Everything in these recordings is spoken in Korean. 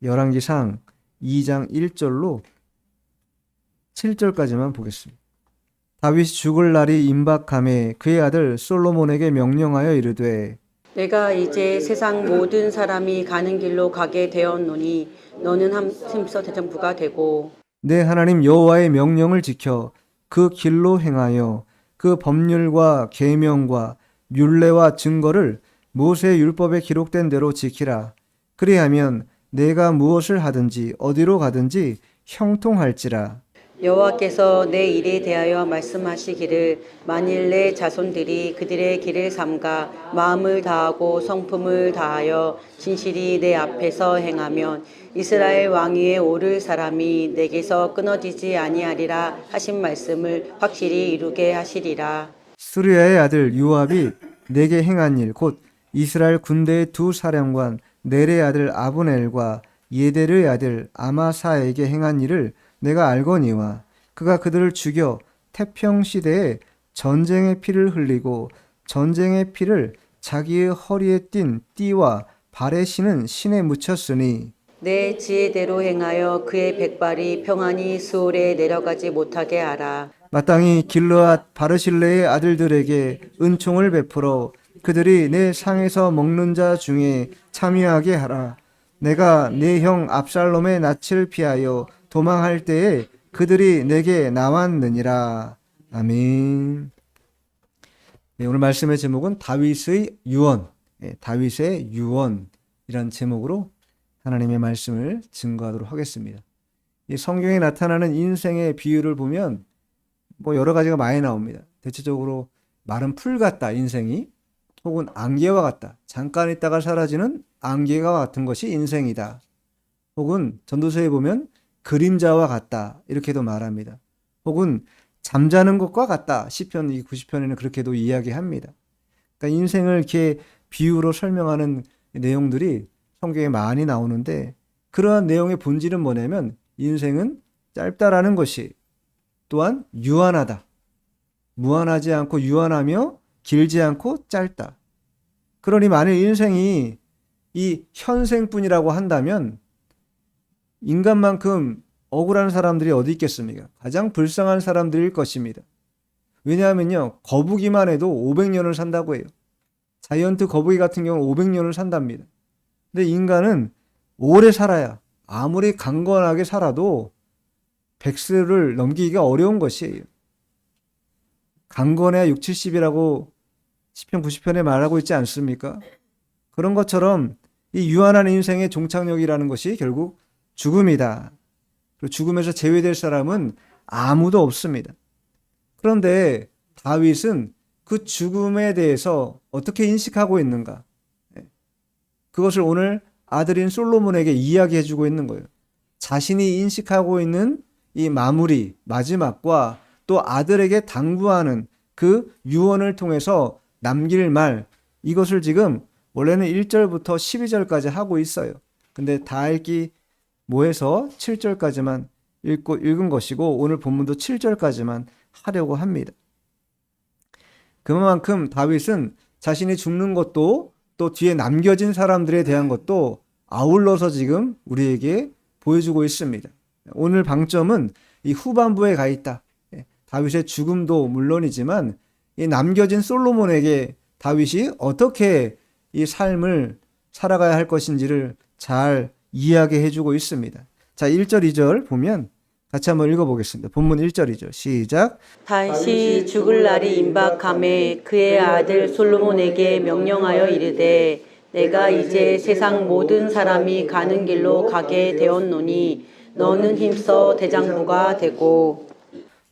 열왕기상 2장 1절로 7절까지만 보겠습니다. 다윗이 죽을 날이 임박함에 그의 아들 솔로몬에게 명령하여 이르되 내가 이제 세상 모든 사람이 가는 길로 가게 되었노니 너는 힘써 대장부가 되고 내 하나님 여호와의 명령을 지켜 그 길로 행하여 그 법률과 계명과 율례와 증거를 모세 율법에 기록된 대로 지키라. 그리하면 내가 무엇을 하든지 어디로 가든지 형통할지라. 여호와께서 내 일에 대하여 말씀하시기를 만일 내 자손들이 그들의 길을 삼가 마음을 다하고 성품을 다하여 진실이 내 앞에서 행하면 이스라엘 왕위에 오를 사람이 내게서 끊어지지 아니하리라 하신 말씀을 확실히 이루게 하시리라. 수리아의 아들 요압이 내게 행한 일 곧 이스라엘 군대의 두 사령관 넬의 아들 아브넬과 예델의 아들 아마사에게 행한 일을 내가 알거니와 그가 그들을 죽여 태평 시대에 전쟁의 피를 흘리고 전쟁의 피를 자기의 허리에 띤 띠와 발에 신은 신에 묻혔으니 내 지혜대로 행하여 그의 백발이 평안히 수월에 내려가지 못하게 하라. 마땅히 길르앗 바르실레의 아들들에게 은총을 베풀어 그들이 내 상에서 먹는 자 중에 참여하게 하라. 내가 내 형 압살롬의 낯을 피하여 도망할 때에 그들이 내게 나왔느니라. 아멘. 네, 오늘 말씀의 제목은 다윗의 유언, 다윗의 유언이란 제목으로 하나님의 말씀을 증거하도록 하겠습니다. 이 성경에 나타나는 인생의 비유를 보면 여러 가지가 많이 나옵니다. 대체적으로 마른 풀 같다, 인생이. 혹은 안개와 같다. 잠깐 있다가 사라지는 안개와 같은 것이 인생이다. 혹은 전도서에 보면 그림자와 같다. 이렇게도 말합니다. 혹은 잠자는 것과 같다. 시편 90편에는 그렇게도 이야기합니다. 그러니까 인생을 이렇게 비유로 설명하는 내용들이 성경에 많이 나오는데 그러한 내용의 본질은 뭐냐면 인생은 짧다라는 것이 또한 유한하다. 무한하지 않고 유한하며 길지 않고 짧다. 그러니 만일 인생이 이 현생뿐이라고 한다면 인간만큼 억울한 사람들이 어디 있겠습니까? 가장 불쌍한 사람들일 것입니다. 왜냐하면요, 거북이만 해도 500년을 산다고 해요. 자이언트 거북이 같은 경우는 500년을 산답니다. 근데 인간은 오래 살아야 아무리 강건하게 살아도 100세를 넘기기가 어려운 것이에요. 강건해야 6, 70이라고 시편 90편에 말하고 있지 않습니까? 그런 것처럼 이 유한한 인생의 종착역이라는 것이 결국 죽음이다. 그리고 죽음에서 제외될 사람은 아무도 없습니다. 그런데 다윗은 그 죽음에 대해서 어떻게 인식하고 있는가? 그것을 오늘 아들인 솔로몬에게 이야기해주고 있는 거예요. 자신이 인식하고 있는 이 마무리, 마지막과 또 아들에게 당부하는 그 유언을 통해서 남길 말, 이것을 지금 원래는 1절부터 12절까지 하고 있어요. 근데 다 읽기 뭐해서 7절까지만 읽은 것이고 오늘 본문도 7절까지만 하려고 합니다. 그만큼 다윗은 자신이 죽는 것도 또 뒤에 남겨진 사람들에 대한 것도 아울러서 지금 우리에게 보여주고 있습니다. 오늘 방점은 이 후반부에 가 있다. 다윗의 죽음도 물론이지만 이 남겨진 솔로몬에게 다윗이 어떻게 이 삶을 살아가야 할 것인지를 잘 이야기해 주고 있습니다. 자, 1절, 2절 보면 같이 한번 읽어보겠습니다. 본문 1절, 2절 시작. 다시 죽을 날이 임박함에 그의 아들 솔로몬에게 명령하여 이르되 내가 이제 세상 모든 사람이 가는 길로 가게 되었노니 너는 힘써 대장부가 되고.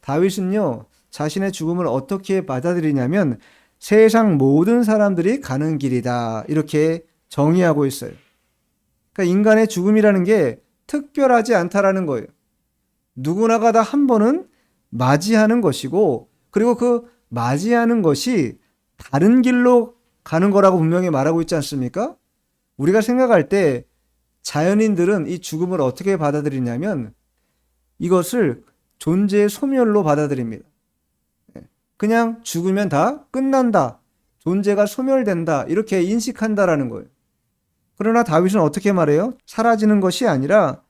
다윗은요, 자신의 죽음을 어떻게 받아들이냐면 세상 모든 사람들이 가는 길이다. 이렇게 정의하고 있어요. 그러니까 인간의 죽음이라는 게 특별하지 않다라는 거예요. 누구나가 다 한 번은 맞이하는 것이고, 그리고 그 맞이하는 것이 다른 길로 가는 거라고 분명히 말하고 있지 않습니까? 우리가 생각할 때 자연인들은 이 죽음을 어떻게 받아들이냐면 이것을 존재의 소멸로 받아들입니다. 그냥 죽으면 다 끝난다. 존재가 소멸된다. 이렇게 인식한다라는 거예요. 그러나 다윗은 어떻게 말해요? 사라지는 것이 아니라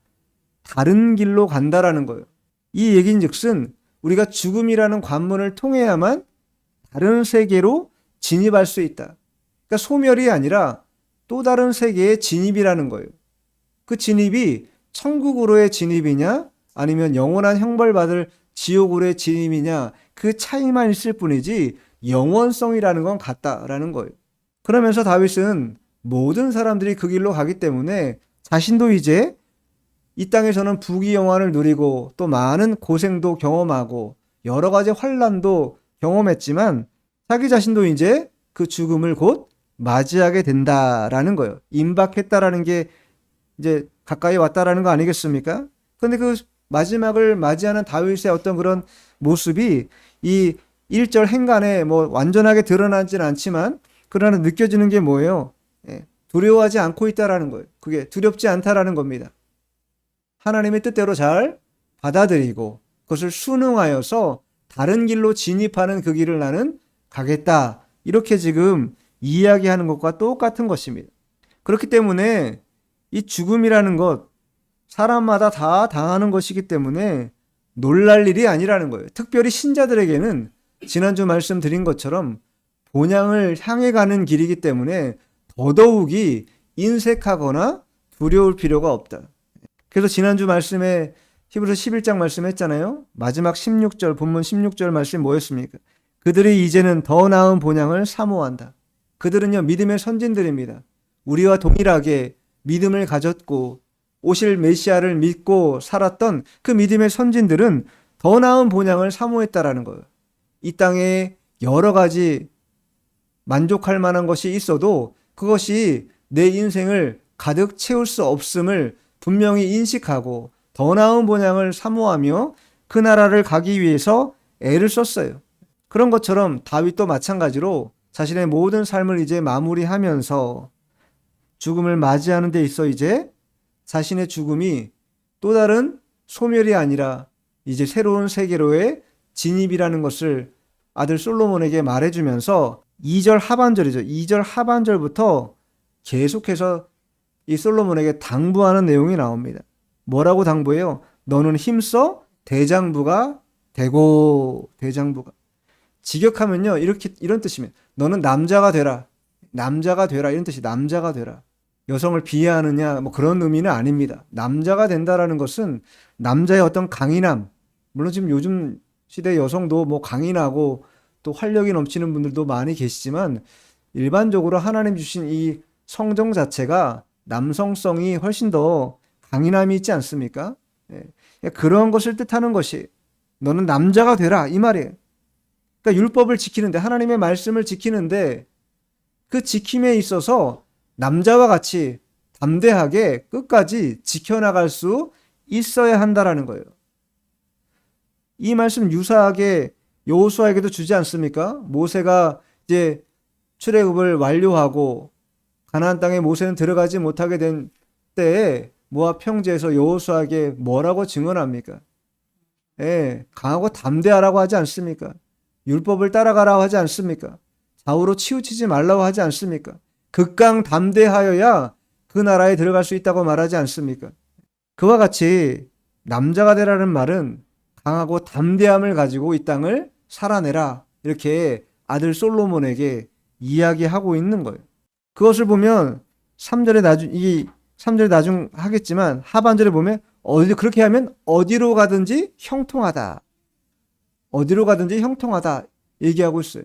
다른 길로 간다라는 거예요. 이 얘기인즉슨 우리가 죽음이라는 관문을 통해야만 다른 세계로 진입할 수 있다. 그러니까 소멸이 아니라 또 다른 세계의 진입이라는 거예요. 그 진입이 천국으로의 진입이냐 아니면 영원한 형벌받을 지옥으로의 진입이냐 그 차이만 있을 뿐이지 영원성이라는 건 같다라는 거예요. 그러면서 다윗은 모든 사람들이 그 길로 가기 때문에 자신도 이제 이 땅에서는 부귀영화를 누리고 또 많은 고생도 경험하고 여러 가지 환난도 경험했지만 자기 자신도 이제 그 죽음을 곧 맞이하게 된다라는 거예요. 임박했다라는 게 이제 가까이 왔다라는 거 아니겠습니까? 그런데 그 마지막을 맞이하는 다윗의 어떤 그런 모습이 이 1절 행간에 뭐 완전하게 드러나지는 않지만 그러나 느껴지는 게 뭐예요? 두려워하지 않고 있다라는 거예요. 그게 두렵지 않다라는 겁니다. 하나님의 뜻대로 잘 받아들이고 그것을 순응하여서 다른 길로 진입하는 그 길을 나는 가겠다. 이렇게 지금 이야기하는 것과 똑같은 것입니다. 그렇기 때문에 이 죽음이라는 것 사람마다 다 당하는 것이기 때문에 놀랄 일이 아니라는 거예요. 특별히 신자들에게는 지난주 말씀드린 것처럼 본향을 향해 가는 길이기 때문에 더더욱이 인색하거나 두려울 필요가 없다. 그래서 지난주 말씀에 히브리서 11장 말씀했잖아요. 마지막 16절 본문 16절 말씀 뭐였습니까? 그들이 이제는 더 나은 본향을 사모한다. 그들은요 믿음의 선진들입니다. 우리와 동일하게 믿음을 가졌고 오실 메시아를 믿고 살았던 그 믿음의 선진들은 더 나은 본향을 사모했다라는 거예요. 이 땅에 여러 가지 만족할 만한 것이 있어도 그것이 내 인생을 가득 채울 수 없음을 분명히 인식하고 더 나은 본향을 사모하며 그 나라를 가기 위해서 애를 썼어요. 그런 것처럼 다윗도 마찬가지로 자신의 모든 삶을 이제 마무리하면서 죽음을 맞이하는 데 있어 이제 자신의 죽음이 또 다른 소멸이 아니라 이제 새로운 세계로의 진입이라는 것을 아들 솔로몬에게 말해주면서 2절 하반절이죠. 2절 하반절부터 계속해서 이 솔로몬에게 당부하는 내용이 나옵니다. 뭐라고 당부해요? 너는 힘써 대장부가 되고 대장부가. 직역하면요. 이런 뜻입니다. 너는 남자가 되라. 남자가 되라. 이런 뜻이 남자가 되라. 여성을 비하하느냐 뭐 그런 의미는 아닙니다. 남자가 된다라는 것은 남자의 어떤 강인함. 물론 지금 요즘 시대 여성도 뭐 강인하고 또 활력이 넘치는 분들도 많이 계시지만 일반적으로 하나님 주신 이 성정 자체가 남성성이 훨씬 더 강인함이 있지 않습니까? 그런 것을 뜻하는 것이 너는 남자가 되라 이 말이에요. 그러니까 율법을 지키는데 하나님의 말씀을 지키는데 그 지킴에 있어서 남자와 같이 담대하게 끝까지 지켜나갈 수 있어야 한다라는 거예요. 이 말씀 유사하게 여호수아에게도 주지 않습니까? 모세가 이제 출애굽을 완료하고 가나안 땅에 모세는 들어가지 못하게 된 때에 모압 평지에서 여호수아에게 뭐라고 증언합니까? 강하고 담대하라고 하지 않습니까? 율법을 따라가라고 하지 않습니까? 좌우로 치우치지 말라고 하지 않습니까? 극강 담대하여야 그 나라에 들어갈 수 있다고 말하지 않습니까? 그와 같이 남자가 되라는 말은 강하고 담대함을 가지고 이 땅을 살아내라 이렇게 아들 솔로몬에게 이야기하고 있는 거예요. 그것을 보면 3절에 나중 하겠지만 하반절에 보면 그렇게 하면 어디로 가든지 형통하다. 어디로 가든지 형통하다 얘기하고 있어요.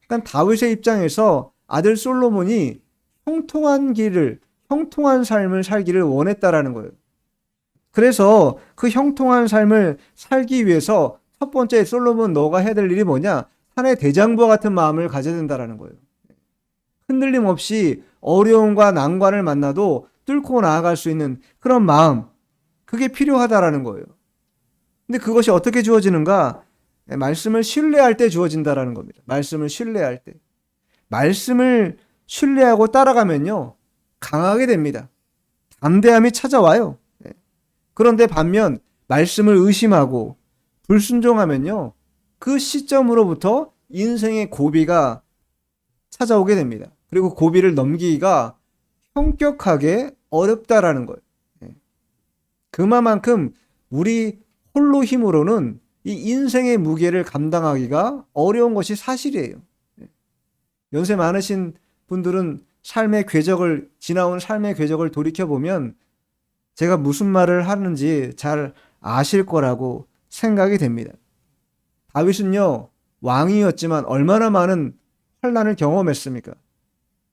그러니까 다윗의 입장에서 아들 솔로몬이 형통한 삶을 살기를 원했다라는 거예요. 그래서 그 형통한 삶을 살기 위해서 첫 번째 솔로몬 너가 해야 될 일이 뭐냐? 산의 대장부와 같은 마음을 가져야 된다라는 거예요. 흔들림 없이 어려움과 난관을 만나도 뚫고 나아갈 수 있는 그런 마음, 그게 필요하다라는 거예요. 근데 그것이 어떻게 주어지는가? 말씀을 신뢰할 때 주어진다라는 겁니다. 말씀을 신뢰할 때. 말씀을 신뢰하고 따라가면요, 강하게 됩니다. 담대함이 찾아와요. 그런데 반면 말씀을 의심하고 불순종하면요, 그 시점으로부터 인생의 고비가 찾아오게 됩니다. 그리고 고비를 넘기기가 현격하게 어렵다라는 거예요. 그만큼 우리 홀로 힘으로는 이 인생의 무게를 감당하기가 어려운 것이 사실이에요. 연세 많으신 분들은 지나온 삶의 궤적을 돌이켜보면 제가 무슨 말을 하는지 잘 아실 거라고 생각이 됩니다. 다윗은요, 왕이었지만 얼마나 많은 환난을 경험했습니까?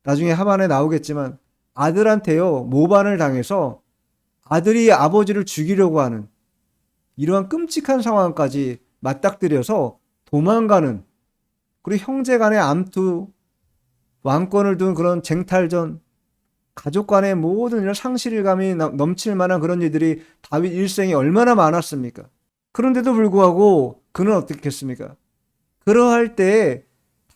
나중에 하반에 나오겠지만 아들한테요, 모반을 당해서 아들이 아버지를 죽이려고 하는 이러한 끔찍한 상황까지 맞닥뜨려서 도망가는, 그리고 형제 간의 암투, 왕권을 둔 그런 쟁탈전, 가족 간의 모든 이런 상실감이 넘칠 만한 그런 일들이 다윗 일생에 얼마나 많았습니까? 그런데도 불구하고 그는 어떻게 했습니까? 그러할 때에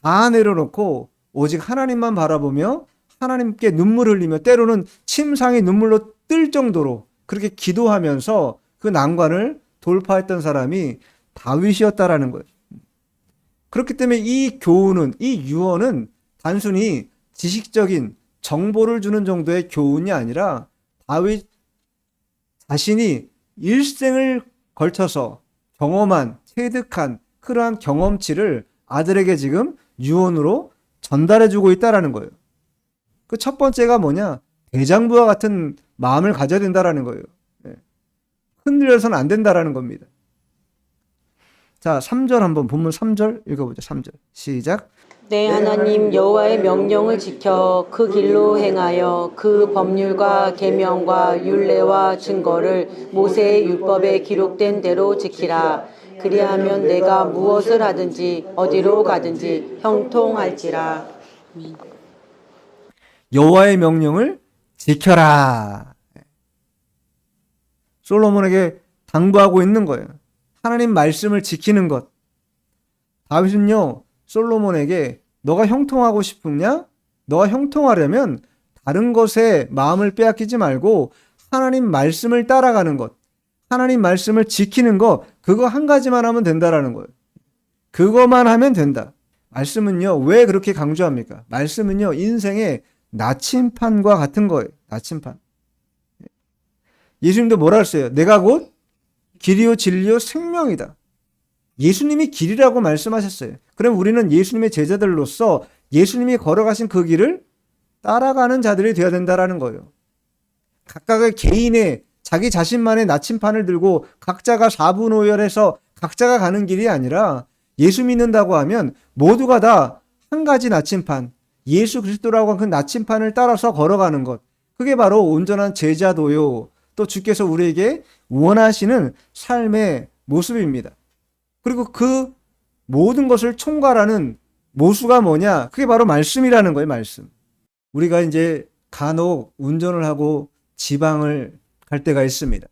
다 내려놓고 오직 하나님만 바라보며 하나님께 눈물 흘리며 때로는 침상이 눈물로 뜰 정도로 그렇게 기도하면서 그 난관을 돌파했던 사람이 다윗이었다라는 거예요. 그렇기 때문에 이 교훈은, 이 유언은 단순히 지식적인 정보를 주는 정도의 교훈이 아니라 다윗 자신이 일생을 걸쳐서 경험한, 체득한 그러한 경험치를 아들에게 지금 유언으로 전달해주고 있다라는 거예요. 그 첫 번째가 뭐냐? 대장부와 같은 마음을 가져야 된다라는 거예요. 흔들려서는 안 된다라는 겁니다. 자, 3절 한번 본문 3절 읽어보죠. 3절 시작. 내 하나님 여호와의 명령을 지켜 그 길로 행하여 그 법률과 계명과 율례와 증거를 모세의 율법에 기록된 대로 지키라. 그리하면 내가 무엇을 하든지 어디로 가든지 형통할지라. 여호와의 명령을 지켜라. 솔로몬에게 당부하고 있는 거예요. 하나님 말씀을 지키는 것. 다윗은요, 솔로몬에게 너가 형통하고 싶으냐? 너가 형통하려면 다른 것에 마음을 빼앗기지 말고 하나님 말씀을 따라가는 것, 하나님 말씀을 지키는 것, 그거 한 가지만 하면 된다라는 거예요. 그것만 하면 된다. 말씀은요, 왜 그렇게 강조합니까? 말씀은요, 인생의 나침판과 같은 거예요. 나침판. 예수님도 뭐라 했어요? 내가 곧 길이요 진리요 생명이다. 예수님이 길이라고 말씀하셨어요. 그럼 우리는 예수님의 제자들로서 예수님이 걸어가신 그 길을 따라가는 자들이 되어야 된다라는 거예요. 각각의 개인의 자기 자신만의 나침판을 들고 각자가 사분오열해서 각자가 가는 길이 아니라 예수 믿는다고 하면 모두가 다 한 가지 나침판, 예수 그리스도라고 한 그 나침판을 따라서 걸어가는 것. 그게 바로 온전한 제자도요. 또 주께서 우리에게 원하시는 삶의 모습입니다. 그리고 그 모든 것을 총괄하는 모수가 뭐냐? 그게 바로 말씀이라는 거예요, 말씀. 우리가 이제 간혹 운전을 하고 지방을 갈 때가 있습니다.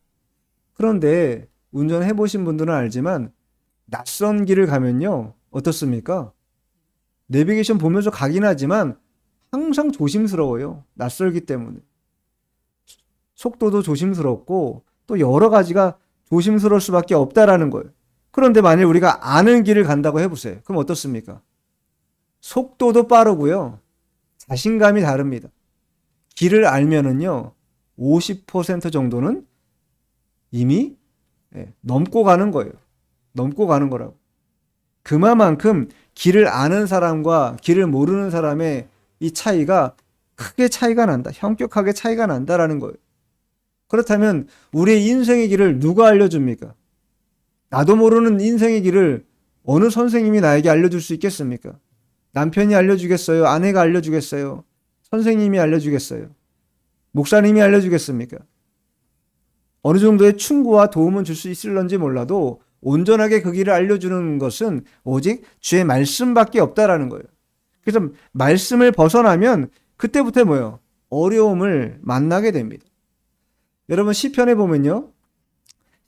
그런데 운전해 보신 분들은 알지만 낯선 길을 가면요, 어떻습니까? 내비게이션 보면서 가긴 하지만 항상 조심스러워요. 낯설기 때문에. 속도도 조심스럽고 또 여러 가지가 조심스러울 수밖에 없다라는 거예요. 그런데 만일 우리가 아는 길을 간다고 해보세요. 그럼 어떻습니까? 속도도 빠르고요. 자신감이 다릅니다. 길을 알면은요, 50% 정도는 이미 넘고 가는 거예요. 넘고 가는 거라고. 그만큼 길을 아는 사람과 길을 모르는 사람의 이 차이가 크게 차이가 난다. 현격하게 차이가 난다라는 거예요. 그렇다면 우리의 인생의 길을 누가 알려줍니까? 나도 모르는 인생의 길을 어느 선생님이 나에게 알려줄 수 있겠습니까? 남편이 알려주겠어요? 아내가 알려주겠어요? 선생님이 알려주겠어요? 목사님이 알려주겠습니까? 어느 정도의 충고와 도움은 줄 수 있을런지 몰라도 온전하게 그 길을 알려주는 것은 오직 주의 말씀밖에 없다라는 거예요. 그래서 말씀을 벗어나면 그때부터 뭐예요? 어려움을 만나게 됩니다. 여러분 시편에 보면요,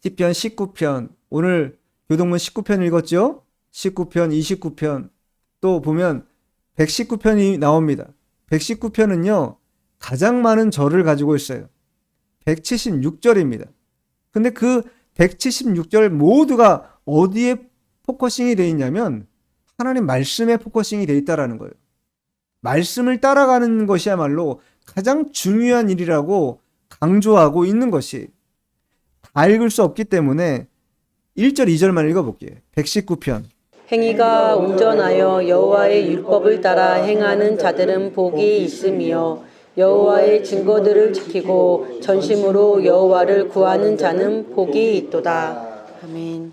시편 19편, 오늘 교동문 19편 읽었죠? 19편, 29편, 또 보면 119편이 나옵니다. 119편은요, 가장 많은 절을 가지고 있어요. 176절입니다. 근데 그 176절 모두가 어디에 포커싱이 되어 있냐면 하나님 말씀에 포커싱이 되어 있다라는 거예요. 말씀을 따라가는 것이야말로 가장 중요한 일이라고 강조하고 있는 것이 다 읽을 수 없기 때문에 1절, 2절만 읽어볼게요. 119편. 행위가 온전하여 여호와의 율법을 따라 행하는 자들은 복이 있으며 여호와의 증거들을 지키고 전심으로 여호와를 구하는 자는 복이 있도다. 아멘.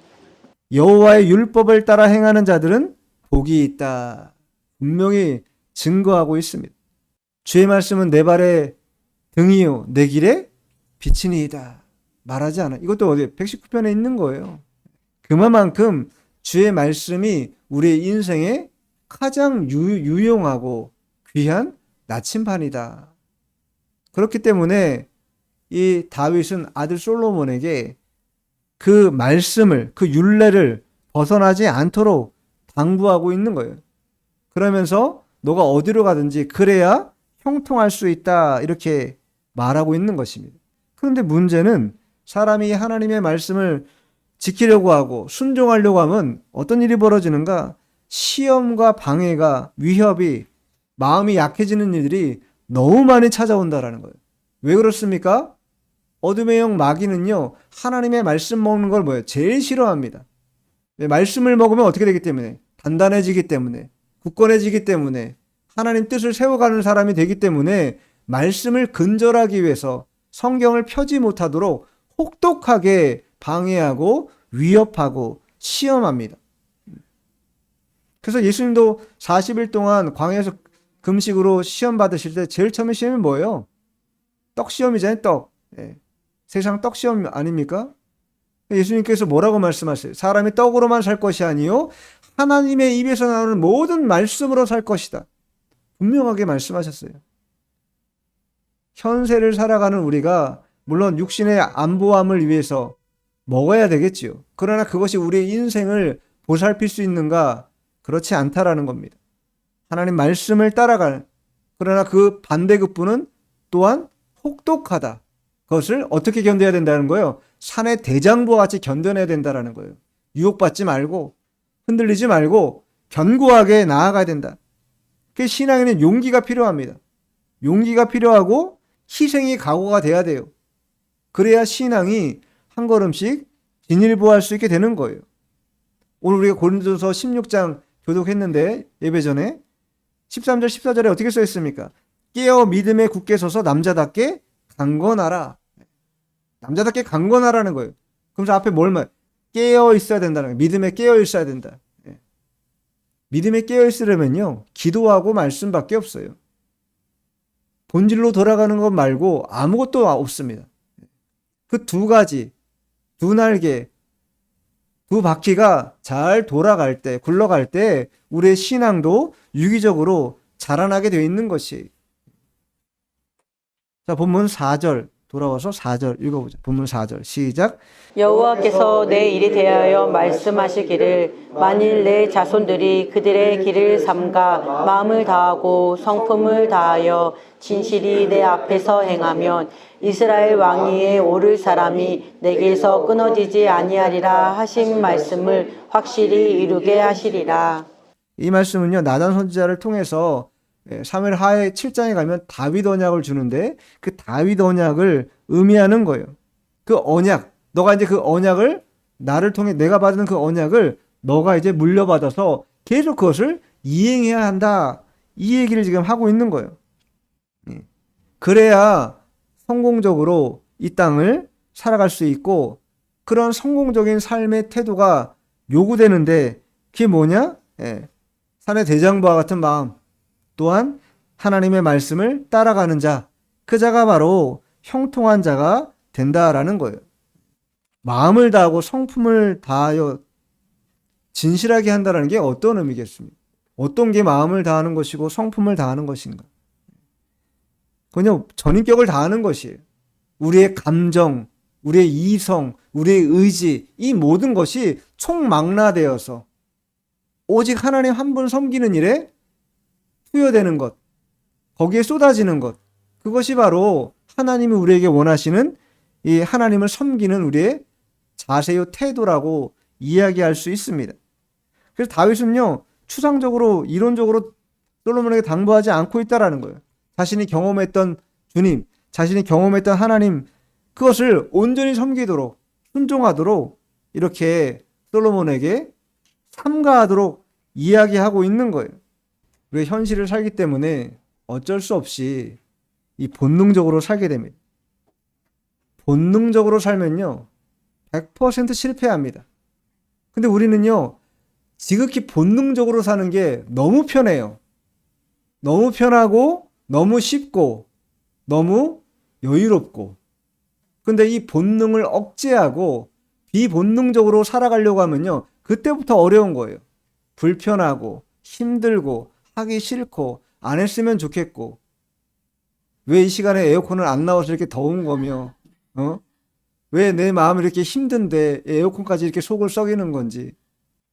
여호와의 율법을 따라 행하는 자들은 복이 있다. 분명히 증거하고 있습니다. 주의 말씀은 내 발의 등이요 내 길에 빛이니이다. 말하지 않아. 이것도 어디 119편에 있는 거예요. 그만큼 주의 말씀이 우리의 인생에 가장 유용하고 귀한 나침반이다. 그렇기 때문에 이 다윗은 아들 솔로몬에게 그 말씀을, 그 율례를 벗어나지 않도록 당부하고 있는 거예요. 그러면서 너가 어디로 가든지 그래야 형통할 수 있다, 이렇게 말하고 있는 것입니다. 그런데 문제는 사람이 하나님의 말씀을 지키려고 하고 순종하려고 하면 어떤 일이 벌어지는가? 시험과 방해가, 위협이, 마음이 약해지는 일들이 너무 많이 찾아온다라는 거예요. 왜 그렇습니까? 어둠의 영 마귀는요, 하나님의 말씀 먹는 걸 뭐예요? 제일 싫어합니다. 말씀을 먹으면 어떻게 되기 때문에? 단단해지기 때문에, 굳건해지기 때문에, 하나님 뜻을 세워가는 사람이 되기 때문에 말씀을 근절하기 위해서 성경을 펴지 못하도록 혹독하게 방해하고 위협하고 시험합니다. 그래서 예수님도 40일 동안 광야에서 금식으로 시험 받으실 때 제일 처음에 시험이 뭐예요? 떡 시험이잖아요. 떡. 세상 떡 시험 아닙니까? 예수님께서 뭐라고 말씀하세요? 사람이 떡으로만 살 것이 아니요 하나님의 입에서 나오는 모든 말씀으로 살 것이다. 분명하게 말씀하셨어요. 현세를 살아가는 우리가 물론 육신의 안보함을 위해서 먹어야 되겠지요. 그러나 그것이 우리의 인생을 보살필 수 있는가? 그렇지 않다라는 겁니다. 하나님 말씀을 따라가는, 그러나 그 반대급부는 또한 혹독하다. 그것을 어떻게 견뎌야 된다는 거예요? 산의 대장부와 같이 견뎌내야 된다는 거예요. 유혹받지 말고 흔들리지 말고 견고하게 나아가야 된다. 그 신앙에는 용기가 필요합니다. 용기가 필요하고 희생이 각오가 돼야 돼요. 그래야 신앙이 한 걸음씩 진일보할 수 있게 되는 거예요. 오늘 우리가 고린도서 16장 교독했는데 예배 전에 13절 14절에 어떻게 써 있습니까? 깨어 믿음에 굳게 서서 남자답게 강건하라. 남자답게 강건하라는 거예요. 그러면서 앞에 뭘 말? 깨어 있어야 된다는 거예요. 믿음에 깨어 있어야 된다. 믿음에 깨어 있으려면요, 기도하고 말씀밖에 없어요. 본질로 돌아가는 것 말고 아무것도 없습니다. 그 두 가지, 두 날개, 두 바퀴가 잘 돌아갈 때, 굴러갈 때 우리의 신앙도 유기적으로 자라나게 되어 있는 것이. 자, 본문 4절 돌아와서 4절 읽어보자. 본문 4절 시작. 여호와께서 내 일에 대하여 말씀하시기를 만일 내 자손들이 그들의 길을 삼가 마음을 다하고 성품을 다하여 진실이 내 앞에서 행하면 이스라엘 왕위에 오를 사람이 내게서 끊어지지 아니하리라 하신 말씀을 확실히 이루게 하시리라. 이 말씀은요, 나단 선지자를 통해서 사무엘 하에 7장에 가면 다윗 언약을 주는데 그 다윗 언약을 의미하는 거예요. 그 언약, 너가 이제 그 언약을 나를 통해 내가 받은 그 언약을 너가 이제 물려받아서 계속 그것을 이행해야 한다. 이 얘기를 지금 하고 있는 거예요. 그래야 성공적으로 이 땅을 살아갈 수 있고 그런 성공적인 삶의 태도가 요구되는데 그게 뭐냐? 산의 대장부와 같은 마음, 또한 하나님의 말씀을 따라가는 자, 그 자가 바로 형통한 자가 된다라는 거예요. 마음을 다하고 성품을 다하여 진실하게 한다는 게 어떤 의미겠습니까? 어떤 게 마음을 다하는 것이고 성품을 다하는 것인가? 그냥 전인격을 다하는 것이에요. 우리의 감정, 우리의 이성, 우리의 의지, 이 모든 것이 총망라되어서 오직 하나님 한 분 섬기는 일에 투여되는 것, 거기에 쏟아지는 것, 그것이 바로 하나님이 우리에게 원하시는 이 하나님을 섬기는 우리의 자세요 태도라고 이야기할 수 있습니다. 그래서 다윗은요, 추상적으로 이론적으로 솔로몬에게 당부하지 않고 있다라는 거예요. 자신이 경험했던 주님, 자신이 경험했던 하나님, 그것을 온전히 섬기도록, 순종하도록 이렇게 솔로몬에게 삼가하도록 이야기하고 있는 거예요. 우리가 현실을 살기 때문에 어쩔 수 없이 이 본능적으로 살게 됩니다. 본능적으로 살면요, 100% 실패합니다. 근데 우리는요, 지극히 본능적으로 사는 게 너무 편해요. 너무 편하고, 너무 쉽고, 너무 여유롭고. 근데 이 본능을 억제하고 비본능적으로 살아가려고 하면요, 그때부터 어려운 거예요. 불편하고, 힘들고, 하기 싫고, 안 했으면 좋겠고. 왜 이 시간에 에어컨을 안 나와서 이렇게 더운 거며, 왜 내 마음이 이렇게 힘든데 에어컨까지 이렇게 속을 썩이는 건지.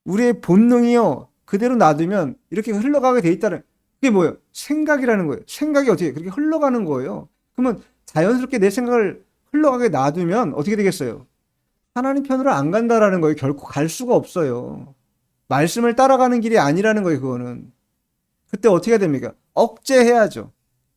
우리의 본능이요, 그대로 놔두면 이렇게 흘러가게 돼 있다는, 그게 뭐예요? 생각이라는 거예요. 생각이 어떻게 그렇게 흘러가는 거예요. 그러면 자연스럽게 내 생각을 흘러가게 놔두면 어떻게 되겠어요? 하나님 편으로 안 간다라는 거예요. 결코 갈 수가 없어요. 말씀을 따라가는 길이 아니라는 거예요, 그거는. 그때 어떻게 해야 됩니까? 억제해야죠.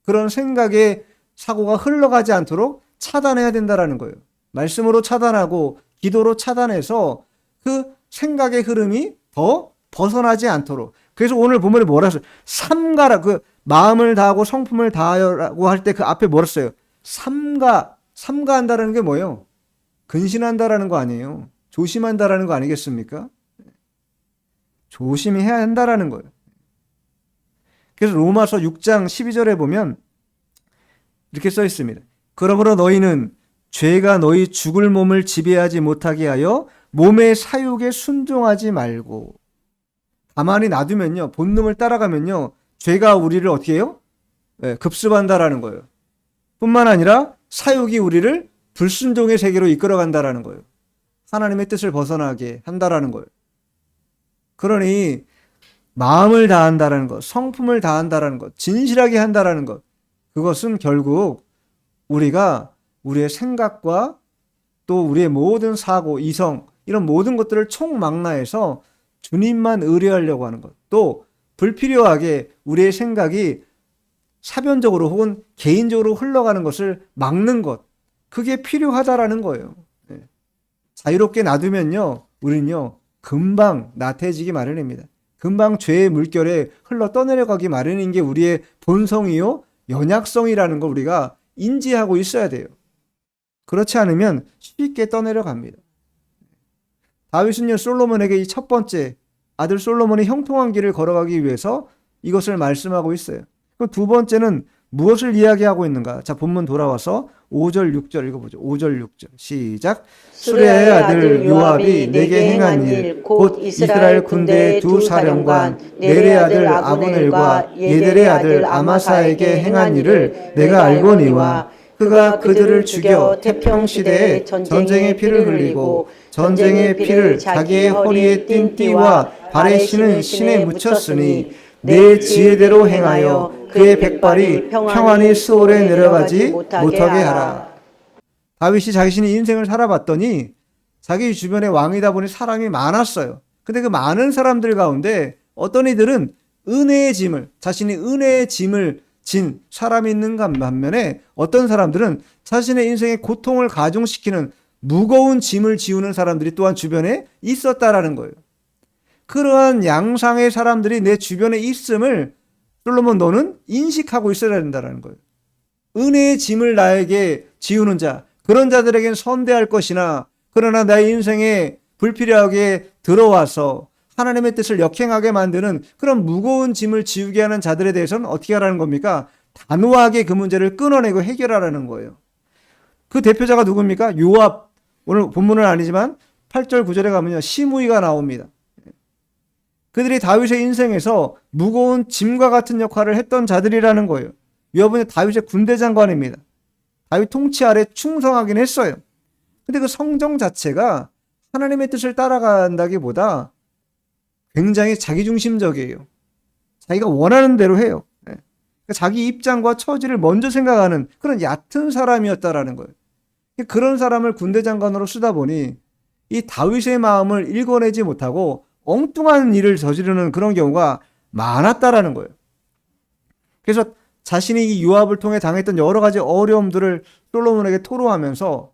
그런 생각의 사고가 흘러가지 않도록 차단해야 된다라는 거예요. 말씀으로 차단하고 기도로 차단해서 그 생각의 흐름이 더 벗어나지 않도록. 그래서 오늘 본문에 뭐라 했어요? 삼가라. 그 마음을 다하고 성품을 다하여라고 할 때 그 앞에 뭐라 했어요? 삼가한다라는 게 뭐예요? 근신한다라는 거 아니에요. 조심한다라는 거 아니겠습니까? 조심히 해야 한다라는 거예요. 그래서 로마서 6장 12절에 보면 이렇게 써 있습니다. 그러므로 너희는 죄가 너희 죽을 몸을 지배하지 못하게 하여 몸의 사육에 순종하지 말고. 가만히 놔두면요, 본능을 따라가면요, 죄가 우리를 어떻게 해요? 급습한다라는 거예요. 뿐만 아니라 사육이 우리를 불순종의 세계로 이끌어간다라는 거예요. 하나님의 뜻을 벗어나게 한다라는 거예요. 그러니 마음을 다한다라는 것, 성품을 다한다라는 것, 진실하게 한다라는 것, 그것은 결국 우리가 우리의 생각과 또 우리의 모든 사고, 이성, 이런 모든 것들을 총망라해서 주님만 의뢰하려고 하는 것, 또 불필요하게 우리의 생각이 사변적으로 혹은 개인적으로 흘러가는 것을 막는 것, 그게 필요하다라는 거예요. 자유롭게 놔두면요, 우리는요, 금방 나태해지기 마련입니다. 금방 죄의 물결에 흘러 떠내려가기 마련인 게 우리의 본성이요, 연약성이라는 걸 우리가 인지하고 있어야 돼요. 그렇지 않으면 쉽게 떠내려갑니다. 다윗은요, 솔로몬에게 이 첫 번째 아들 솔로몬이 형통한 길을 걸어가기 위해서 이것을 말씀하고 있어요. 그럼 두 번째는 무엇을 이야기하고 있는가? 자, 본문 돌아와서 5절 6절 읽어보죠. 5절 6절 시작. 수레의 아들 요압이 내게 행한 일 곧 이스라엘 군대의 두 사령관 넬의 아들 아브넬과 예델의 아들 아마사에게 행한 일을 내가 알거니와 그가 그들을 죽여 태평 시대에 전쟁의 피를 흘리고 전쟁의 피를 자기의 허리에 띤 띠와 발에 신은 신에 묻혔으니 내 지혜대로 행하여 그의 백발이 평안히 스올에 내려가지 못하게 하라. 다윗이 자신이 인생을 살아봤더니 자기 주변에 왕이다 보니 사람이 많았어요. 근데 그 많은 사람들 가운데 어떤 이들은 은혜의 짐을, 자신이 은혜의 짐을 진 사람이 있는 반면에 어떤 사람들은 자신의 인생의 고통을 가중시키는 무거운 짐을 지우는 사람들이 또한 주변에 있었다라는 거예요. 그러한 양상의 사람들이 내 주변에 있음을 솔로몬 너는 인식하고 있어야 된다는 거예요. 은혜의 짐을 나에게 지우는 자, 그런 자들에겐 선대할 것이나 그러나 나의 인생에 불필요하게 들어와서 하나님의 뜻을 역행하게 만드는 그런 무거운 짐을 지우게 하는 자들에 대해서는 어떻게 하라는 겁니까? 단호하게 그 문제를 끊어내고 해결하라는 거예요. 그 대표자가 누굽니까? 요압. 오늘 본문은 아니지만 8절 9절에 가면요, 시므이가 나옵니다. 그들이 다윗의 인생에서 무거운 짐과 같은 역할을 했던 자들이라는 거예요. 요압은 다윗의 군대 장관입니다. 다윗 통치 아래 충성하긴 했어요. 근데 그 성정 자체가 하나님의 뜻을 따라간다기보다 굉장히 자기중심적이에요. 자기가 원하는 대로 해요. 그러니까 자기 입장과 처지를 먼저 생각하는 그런 얕은 사람이었다라는 거예요. 그런 사람을 군대 장관으로 쓰다 보니 이 다윗의 마음을 읽어내지 못하고 엉뚱한 일을 저지르는 그런 경우가 많았다라는 거예요. 그래서 자신이 이 요압을 통해 당했던 여러 가지 어려움들을 솔로몬에게 토로하면서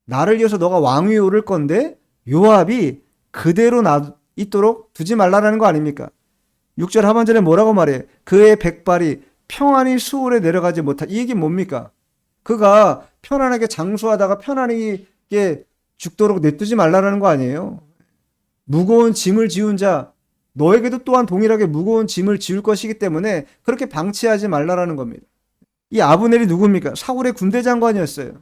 나를 위해서 너가 왕위에 오를 건데 요압이 그대로 있도록 두지 말라라는 거 아닙니까? 6절 하반절에 뭐라고 말해? 그의 백발이 평안히 수월에 내려가지 못한 이 얘기 뭡니까? 그가 편안하게 장수하다가 편안하게 죽도록 냅두지 말라라는 거 아니에요? 무거운 짐을 지운 자 너에게도 또한 동일하게 무거운 짐을 지울 것이기 때문에 그렇게 방치하지 말라라는 겁니다. 이 아브넬이 누굽니까? 사울의 군대 장관이었어요.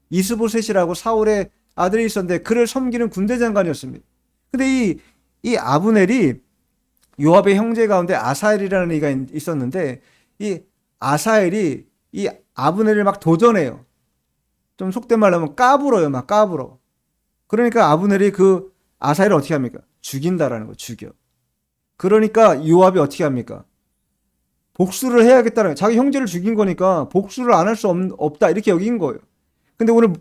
이스보셋이라고 사울의 아들이 있었는데 그를 섬기는 군대 장관이었습니다. 근데 이 아브넬이 요압의 형제 가운데 아사엘이라는 이가 있었는데 이 아사엘이 이 아브넬을 막 도전해요. 좀 속된 말로 하면 까불어요. 막 까불어. 그러니까 아브넬이 그 아사엘을 어떻게 합니까? 죽인다라는 거, 죽여. 그러니까 요압이 어떻게 합니까? 복수를 해야겠다는 거예요. 자기 형제를 죽인 거니까 복수를 안 할 수 없다 이렇게 여긴 거예요. 근데 오늘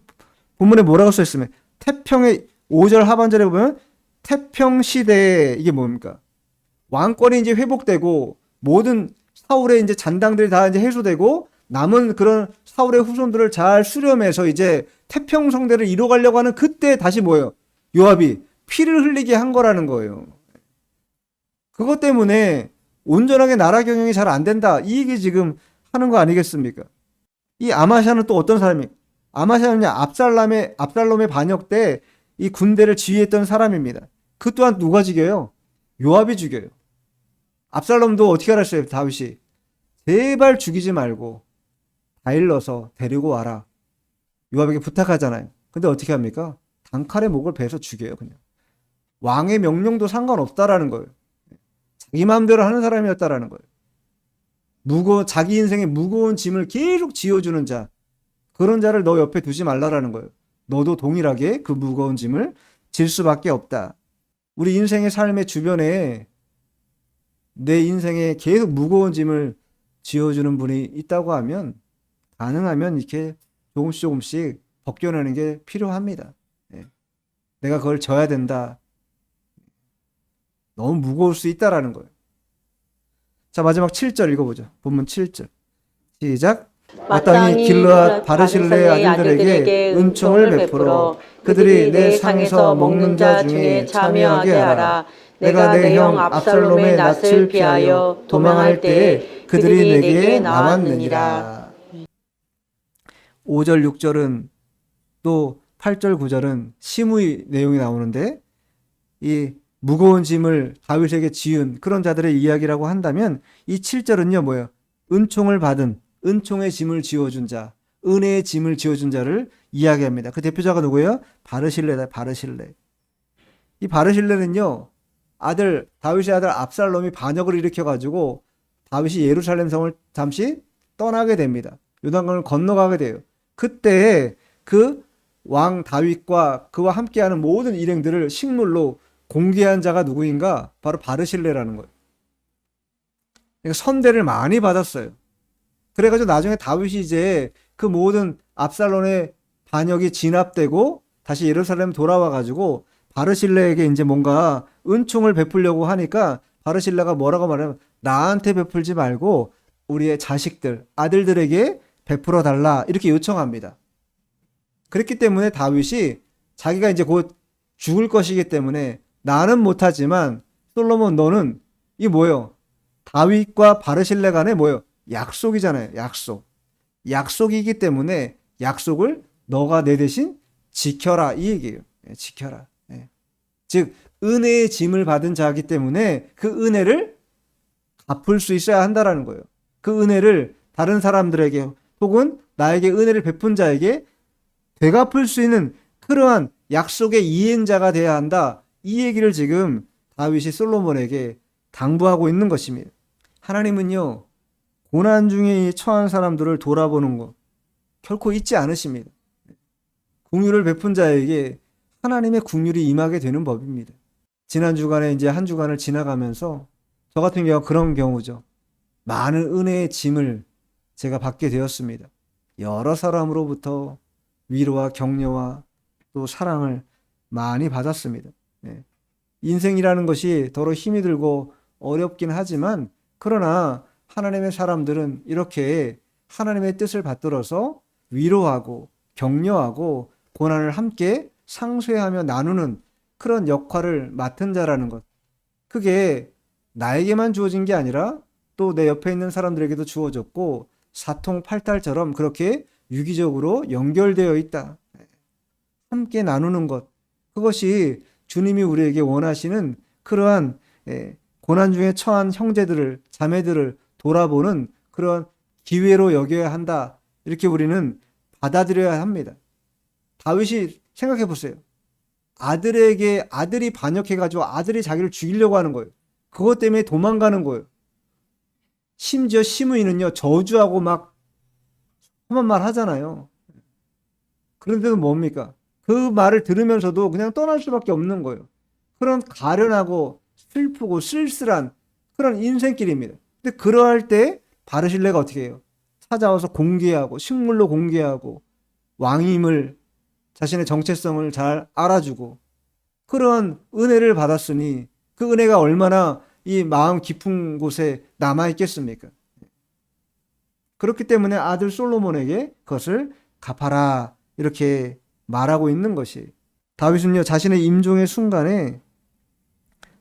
본문에 뭐라고 써있으면 태평의 5절 하반절에 보면 태평 시대에 이게 뭡니까? 왕권이 이제 회복되고 모든 사울의 이제 잔당들이 다 이제 해소되고 남은 그런 사울의 후손들을 잘 수렴해서 이제 태평성대를 이뤄가려고 하는 그때 다시 뭐예요? 요압이 피를 흘리게 한 거라는 거예요. 그것 때문에 온전하게 나라 경영이 잘 안 된다. 이 얘기 지금 하는 거 아니겠습니까? 이 아마샤는 또 어떤 사람입니까? 아마샤는 압살롬의 반역 때 이 군대를 지휘했던 사람입니다. 그 또한 누가 죽여요? 요압이 죽여요. 압살롬도 어떻게 알았어요? 다윗이 제발 죽이지 말고 다 일러서 데리고 와라. 요압에게 부탁하잖아요. 근데 어떻게 합니까? 단칼에 목을 베서 죽여요. 그냥 왕의 명령도 상관없다라는 거예요. 자기 마음대로 하는 사람이었다라는 거예요. 자기 인생에 무거운 짐을 계속 지어주는 자, 그런 자를 너 옆에 두지 말라라는 거예요. 너도 동일하게 그 무거운 짐을 질 수밖에 없다. 우리 인생의 삶의 주변에 내 인생에 계속 무거운 짐을 지어주는 분이 있다고 하면 가능하면 이렇게 조금씩 벗겨내는 게 필요합니다. 내가 그걸 져야 된다. 너무 무거울 수 있다라는 거예요. 자, 마지막 7절 읽어보죠. 본문 7절. 시작. 마땅히 길르앗 바르실레의 아들들에게 은총을 베풀어 그들이 내 상에서 먹는 자 중에 참여하게 하라. 내가 내 형 압살롬의 낯을 피하여 도망할 때에 그들이 내게 나왔느니라. 5절 6절은 또 8절 9절은 시므의 내용이 나오는데 이 무거운 짐을 다윗에게 지은 그런 자들의 이야기라고 한다면 이 7절은요 뭐예요? 은총을 받은 은총의 짐을 지어준 자, 은혜의 짐을 지어준 자를 이야기합니다. 그 대표자가 누구예요? 바르실레다. 바르실레. 이 바르실레는요 다윗의 아들 압살롬이 반역을 일으켜가지고 다윗이 예루살렘 성을 잠시 떠나게 됩니다. 요단강을 건너가게 돼요. 그때 그 왕 다윗과 그와 함께하는 모든 일행들을 식물로 공개한 자가 누구인가? 바로 바르실레라는 거예요. 그러니까 선대를 많이 받았어요. 그래가지고 나중에 다윗이 이제 그 모든 압살롬의 반역이 진압되고 다시 예루살렘 돌아와가지고 바르실레에게 이제 뭔가 은총을 베풀려고 하니까 바르실레가 뭐라고 말하면 나한테 베풀지 말고 우리의 자식들, 아들들에게 베풀어 달라 이렇게 요청합니다. 그랬기 때문에 다윗이 자기가 이제 곧 죽을 것이기 때문에 나는 못하지만 솔로몬 너는 이 뭐예요? 다윗과 바르실레 간에 뭐예요? 약속이잖아요. 약속이기 때문에 약속을 너가 내 대신 지켜라 이 얘기예요. 지켜라. 즉 은혜의 짐을 받은 자이기 때문에 그 은혜를 갚을 수 있어야 한다라는 거예요. 그 은혜를 다른 사람들에게 혹은 나에게 은혜를 베푼 자에게 되갚을 수 있는 그러한 약속의 이행자가 돼야 한다. 이 얘기를 지금 다윗이 솔로몬에게 당부하고 있는 것입니다. 하나님은요 고난 중에 처한 사람들을 돌아보는 것 결코 잊지 않으십니다. 긍휼을 베푼 자에게 하나님의 긍휼이 임하게 되는 법입니다. 지난 주간에 이제 한 주간을 지나가면서 저 같은 경우가 그런 경우죠. 많은 은혜의 짐을 제가 받게 되었습니다. 여러 사람으로부터 위로와 격려와 또 사랑을 많이 받았습니다. 인생이라는 것이 더러 힘이 들고 어렵긴 하지만 그러나 하나님의 사람들은 이렇게 하나님의 뜻을 받들어서 위로하고 격려하고 고난을 함께 상쇄하며 나누는 그런 역할을 맡은 자라는 것. 그게 나에게만 주어진 게 아니라 또 내 옆에 있는 사람들에게도 주어졌고 사통팔달처럼 그렇게 유기적으로 연결되어 있다. 함께 나누는 것. 그것이 주님이 우리에게 원하시는 그러한 고난 중에 처한 형제들을, 자매들을 돌아보는 그런 기회로 여겨야 한다. 이렇게 우리는 받아들여야 합니다. 다윗이 생각해 보세요. 아들이 반역해가지고 아들이 자기를 죽이려고 하는 거예요. 그것 때문에 도망가는 거예요. 심지어 시므이는요, 저주하고 막 험한 말 하잖아요. 그런데도 뭡니까? 그 말을 들으면서도 그냥 떠날 수밖에 없는 거예요. 그런 가련하고 슬프고 쓸쓸한 그런 인생길입니다. 근데 그러할 때 바르실레가 어떻게 해요? 찾아와서 공개하고 식물로 공개하고 왕임을 자신의 정체성을 잘 알아주고 그런 은혜를 받았으니 그 은혜가 얼마나 이 마음 깊은 곳에 남아있겠습니까? 그렇기 때문에 아들 솔로몬에게 그것을 갚아라 이렇게 말하고 있는 것이 다윗은요 자신의 임종의 순간에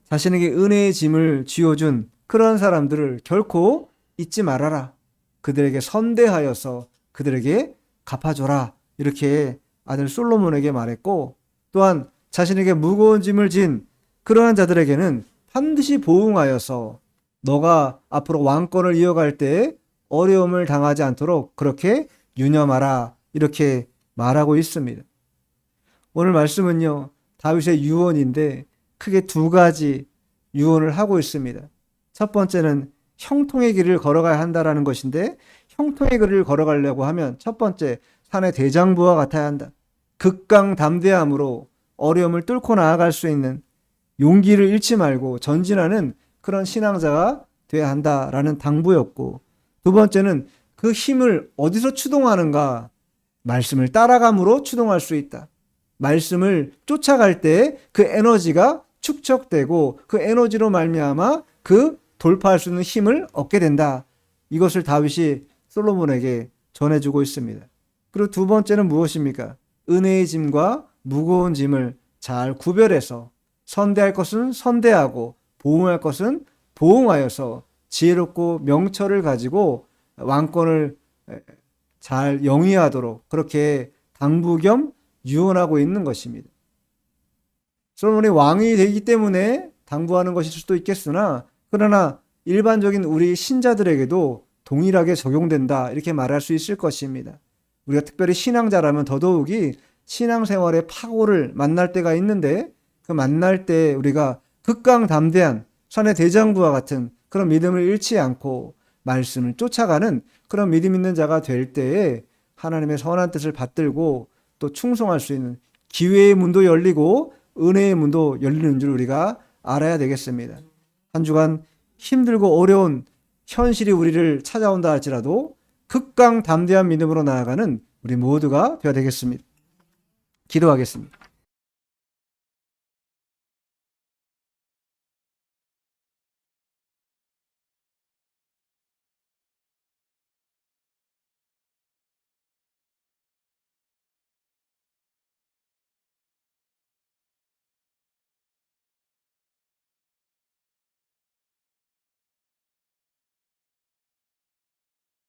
자신에게 은혜의 짐을 쥐어준 그런 사람들을 결코 잊지 말아라. 그들에게 선대하여서 그들에게 갚아줘라. 이렇게 아들 솔로몬에게 말했고 또한 자신에게 무거운 짐을 진 그러한 자들에게는 반드시 보응하여서 너가 앞으로 왕권을 이어갈 때 어려움을 당하지 않도록 그렇게 유념하라. 이렇게 말하고 있습니다. 오늘 말씀은요. 다윗의 유언인데 크게 두 가지 유언을 하고 있습니다. 첫 번째는 형통의 길을 걸어가야 한다라는 것인데 형통의 길을 걸어가려고 하면 첫 번째 산의 대장부와 같아야 한다. 극강담대함으로 어려움을 뚫고 나아갈 수 있는 용기를 잃지 말고 전진하는 그런 신앙자가 돼야 한다라는 당부였고 두 번째는 그 힘을 어디서 추동하는가? 말씀을 따라감으로 추동할 수 있다. 말씀을 쫓아갈 때 그 에너지가 축적되고 그 에너지로 말미암아 그 돌파할 수 있는 힘을 얻게 된다. 이것을 다윗이 솔로몬에게 전해주고 있습니다. 그리고 두 번째는 무엇입니까? 은혜의 짐과 무거운 짐을 잘 구별해서 선대할 것은 선대하고 보응할 것은 보응하여서 지혜롭고 명철을 가지고 왕권을 잘 영위하도록 그렇게 당부 겸 유언하고 있는 것입니다. 솔로몬이 왕이 되기 때문에 당부하는 것일 수도 있겠으나 그러나 일반적인 우리 신자들에게도 동일하게 적용된다 이렇게 말할 수 있을 것입니다. 우리가 특별히 신앙자라면 더더욱이 신앙생활의 파고를 만날 때가 있는데 그 만날 때 우리가 극강담대한 산의 대장부와 같은 그런 믿음을 잃지 않고 말씀을 쫓아가는 그런 믿음 있는 자가 될 때에 하나님의 선한 뜻을 받들고 또 충성할 수 있는 기회의 문도 열리고 은혜의 문도 열리는 줄 우리가 알아야 되겠습니다. 한 주간 힘들고 어려운 현실이 우리를 찾아온다 할지라도 극강담대한 믿음으로 나아가는 우리 모두가 되어야 되겠습니다. 기도하겠습니다.